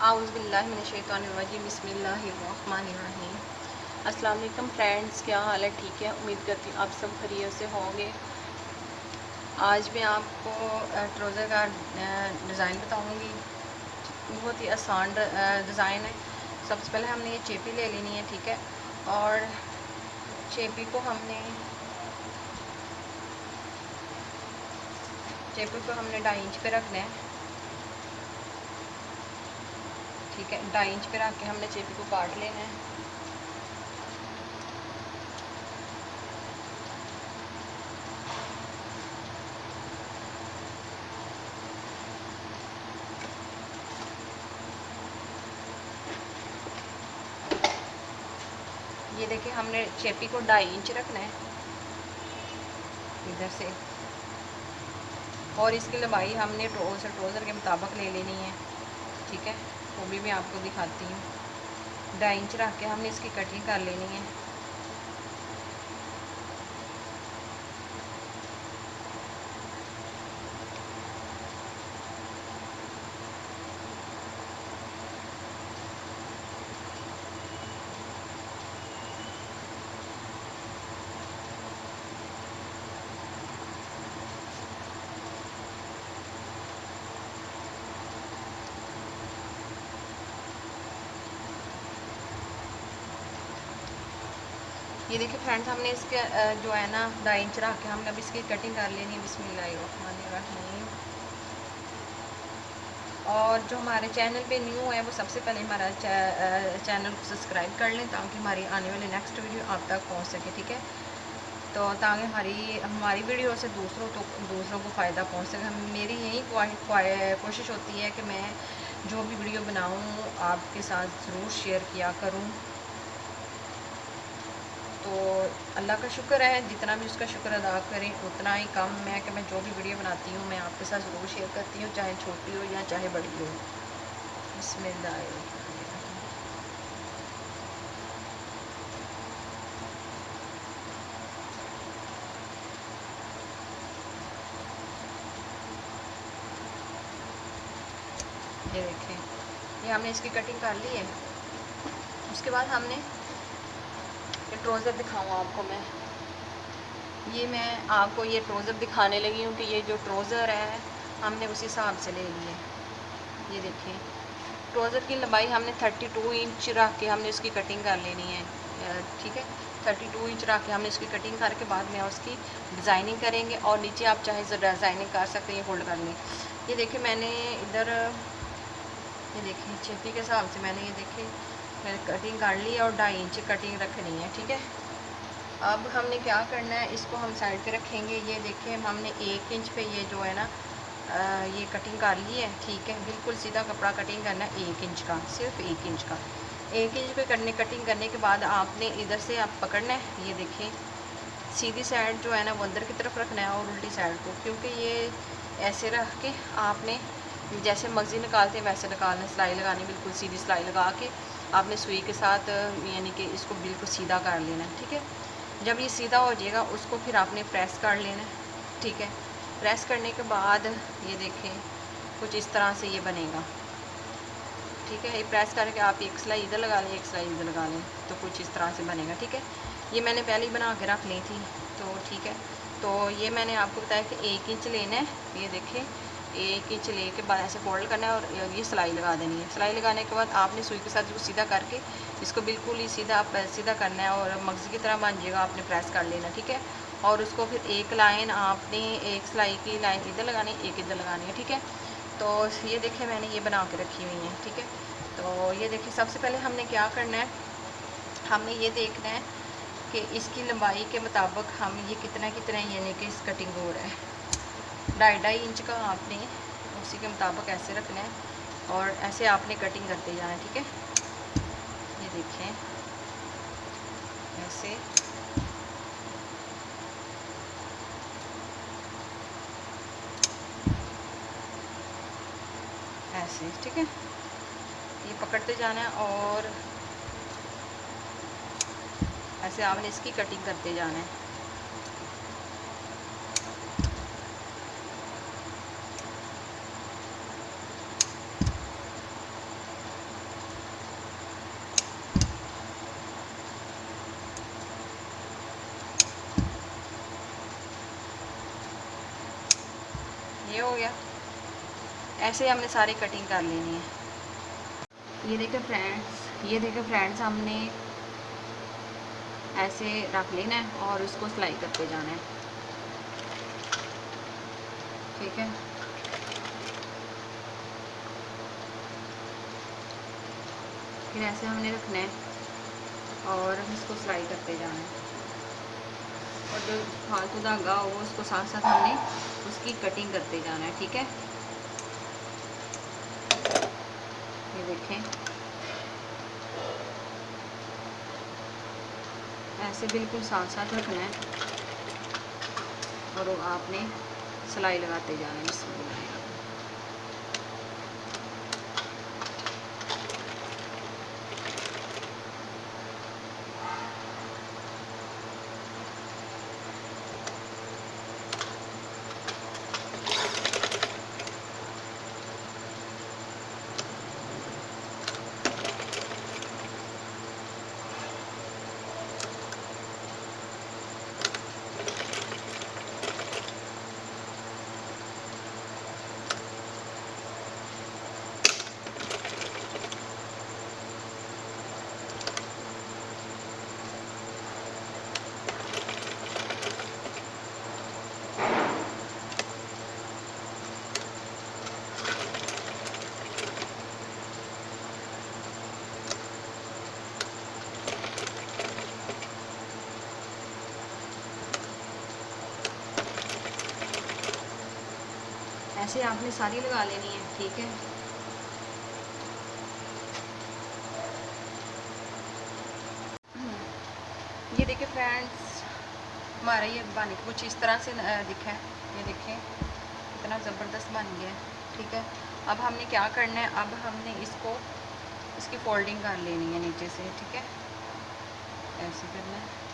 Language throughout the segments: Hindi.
आऊज़ुबिल्लाहिमिनश्शैतानिर्रजीम बिस्मिल्लाहिर्रहमानिर्रहीम। अस्सलाम वालेकुम फ्रेंड्स, क्या हाल है? ठीक है, उम्मीद करती हूँ आप सब खैरियत से होंगे। आज मैं आपको ट्राउज़र का डिज़ाइन बताऊँगी। बहुत ही आसान डिज़ाइन है। सबसे पहले हमने ये चेपी ले लेनी है, ठीक है। और चेपी को हमने 2.5 इंच पे रखना है, ठीक है। 2.5 इंच पे रख के हमने चेपी को काट लेना है। ये देखिए, हमने चेपी को 2.5 इंच रखना है इधर से, और इसकी लंबाई हमने ट्राउज़र के मुताबिक ले लेनी है, ठीक है। वो भी मैं आपको दिखाती हूँ। 2.5 इंच रख के हमने इसकी कटिंग कर लेनी है। ये देखिए फ्रेंड्स, हमने इसके जो है ना 2.5 इंच रख के हमने अब इसकी कटिंग कर लेनी है। बिस्मिल्लाहिर्रहमानिर्रहीम। और जो हमारे चैनल पे न्यू है वो सबसे पहले हमारा चैनल को सब्सक्राइब कर लें, ताकि हमारी आने वाली नेक्स्ट वीडियो आप तक पहुंच सके, ठीक है। तो ताकि हमारी वीडियो से दूसरों को फ़ायदा पहुंच सके। मेरी यही कोशिश होती है कि मैं जो भी वीडियो बनाऊं आपके साथ ज़रूर शेयर किया करूं। तो अल्लाह का शुक्र है, जितना भी उसका शुक्र अदा करें उतना ही कम है कि मैं जो भी वीडियो बनाती हूँ मैं आपके साथ ज़रूर शेयर करती हूँ, चाहे छोटी हो या चाहे बड़ी हो। बिस्मिल्लाह। ये देखें, ये हमने इसकी कटिंग कर ली है। उसके बाद हमने ये ट्राउज़र दिखाऊँ आपको मैं। मैं आपको ये ट्राउज़र दिखाने लगी हूँ कि ये जो ट्राउज़र है हमने उस हिसाब से ले लिए। ये देखिए, ट्राउज़र की लंबाई हमने 32 इंच रख के हमने उसकी कटिंग कर लेनी है, ठीक है। 32 इंच रख के हमने इसकी कटिंग करके बाद में उसकी डिज़ाइनिंग करेंगे। और नीचे आप चाहे डिज़ाइनिंग कर सकते हैं, होल्ड कर लें। ये देखिए, मैंने इधर ये देखिए चेपी के हिसाब से मैंने मैंने कटिंग कर ली और 2.5 इंच कटिंग रखनी है, ठीक है। अब हमने क्या करना है, इसको हम साइड पे रखेंगे। ये देखिए, हमने 1 इंच पे ये जो है ना ये कटिंग कर ली है, ठीक है। बिल्कुल सीधा कपड़ा कटिंग करना है 1 इंच का, सिर्फ 1 इंच का। 1 इंच पे कटिंग करने के बाद आपने इधर से आप पकड़ना है। ये देखिए, सीधी साइड जो है ना वो अंदर की तरफ रखना है और उल्टी साइड को, क्योंकि ये ऐसे रख के आपने जैसे मर्जी निकालते हैं वैसे निकालना। सिलाई लगानी, बिल्कुल सीधी सिलाई लगा के आपने सुई के साथ यानी कि इसको बिल्कुल सीधा कर लेना है, ठीक है। जब ये सीधा हो जाएगा उसको फिर आपने प्रेस कर लेना है, ठीक है। प्रेस करने के बाद ये देखें कुछ इस तरह से ये बनेगा, ठीक है। ये प्रेस करके आप एक सिलाई इधर लगा लें, एक सिलाई इधर लगा लें, तो कुछ इस तरह से बनेगा, ठीक है। ये मैंने पहले ही बना के रख ली थी, तो ठीक है। तो ये मैंने आपको बताया कि 1 इंच लेना है। ये देखें, 1 इंच ले के बाद ऐसे फोल्ड करना है और ये सिलाई लगा देनी है। सिलाई लगाने के बाद आपने सुई के साथ सीधा करके इसको बिल्कुल ही सीधा करना है और मगज़ की तरह बन जाएगा। आपने प्रेस कर लेना, ठीक है। और उसको फिर एक लाइन आपने एक सिलाई की लाइन इधर लगानी, एक इधर लगानी है, ठीक है। तो ये देखिए, मैंने ये बना के रखी हुई है, ठीक है। तो ये देखिए, सबसे पहले हमने क्या करना है, हमने ये देखना है कि इसकी लंबाई के मुताबिक हम ये कितना यानी कि इस कटिंग हो रहा है। 2.5 इंच का आपने उसी के मुताबिक ऐसे रखना है और ऐसे आपने कटिंग करते जाना है, ठीक है। ये देखें, ऐसे ऐसे, ठीक है। ये पकड़ते जाना है और ऐसे आपने इसकी कटिंग करते जाना है। गया। ऐसे ही हमने सारी कटिंग कर लेनी है। ये देखें फ्रेंड्स, हमने ऐसे रख लेना है और उसको सिलाई करते जाना है, ठीक है। फिर ऐसे हमने रखना है और इसको सिलाई करते जाना है, और जो फालतू धागा होगा उसको साथ साथ हमने उसकी कटिंग करते जाना है, ठीक है। ये देखें, ऐसे बिल्कुल साथ साथ रखना है और आपने सिलाई लगाते जाना है इसमें। ऐसे आपने सारी लगा लेनी है, ठीक है। ये देखिए फ्रेंड्स, हमारा ये बन कुछ इस तरह से दिखा है। ये देखें कितना ज़बरदस्त बन गया है, ठीक है। अब हमने क्या करना है, अब हमने इसकी फोल्डिंग कर लेनी है नीचे से, ठीक है। ऐसे करना है।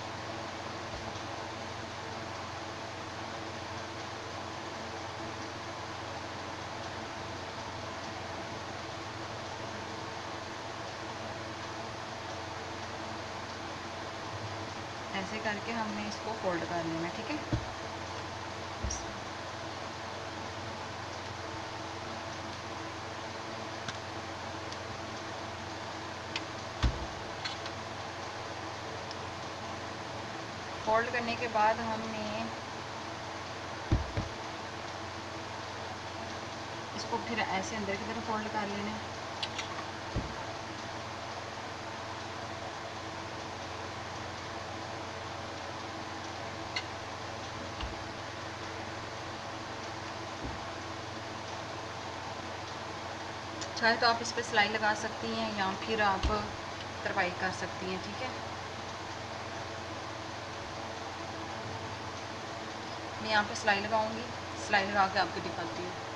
ऐसे करके हमने इसको फोल्ड कर लेना है, ठीक है। फोल्ड करने के बाद हमने इसको फिर ऐसे अंदर की तरफ फोल्ड कर लेना है। चाहे तो आप इस पर सिलाई लगा सकती हैं या फिर आप तरपाई कर सकती हैं, ठीक है। मैं यहाँ पे सिलाई लगाऊंगी, सिलाई लगा के आपको दिखाती हूँ।